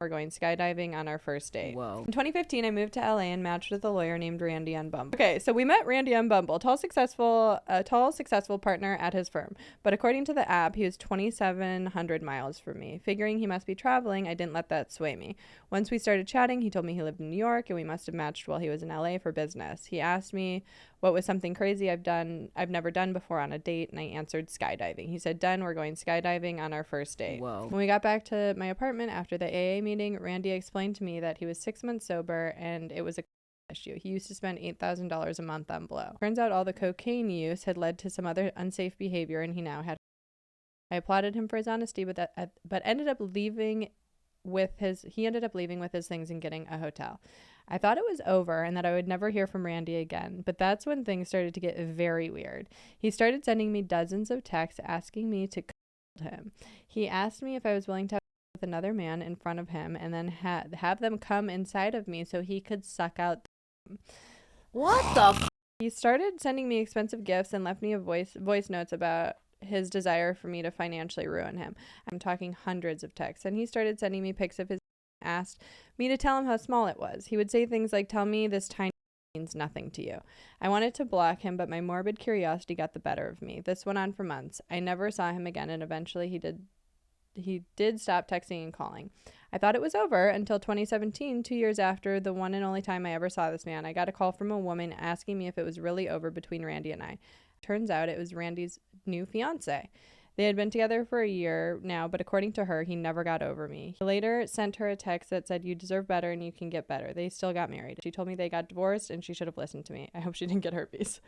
we're going skydiving on our first date. Whoa. In 2015, I moved to LA and matched with a lawyer named Randy on Bumble. Okay, so we met Randy on Bumble, a tall, successful partner at his firm. But according to the app, he was 2,700 miles from me. Figuring he must be traveling, I didn't let that sway me. Once we started chatting, he told me he lived in New York and we must have matched while he was in LA for business. He asked me what was something crazy I've never done before on a date, and I answered skydiving. He said, "Done, we're going skydiving on our first date." Whoa. When we got back to my apartment after the AA meeting, Randy explained to me that he was 6 months sober and it was a issue. He used to spend $8,000 a month on blow. Turns out all the cocaine use had led to some other unsafe behavior, and he now had. I applauded him for his honesty, but ended up leaving with his things and getting a hotel. I thought it was over and that I would never hear from Randy again, but that's when things started to get very weird. He started sending me dozens of texts asking me to call him. He asked me if I was willing to have with another man in front of him and then have them come inside of me so he could suck out them. What the He started sending me expensive gifts and left me a voice notes about his desire for me to financially ruin him. I'm talking hundreds of texts, and he started sending me pics of his asked me to tell him how small it was. He would say things like, "Tell me this tiny means nothing to you." I wanted to block him, but my morbid curiosity got the better of me. This went on for months. I never saw him again, and eventually he did stop texting and calling. I thought it was over until 2017, 2 years after the one and only time I ever saw this man. I got a call from a woman asking me if it was really over between Randy and I. Turns out it was Randy's new fiance. They had been together for a year now, but according to her, he never got over me. He later sent her a text that said, "You deserve better and you can get better." They still got married. She told me they got divorced and she should have listened to me. I hope she didn't get herpes.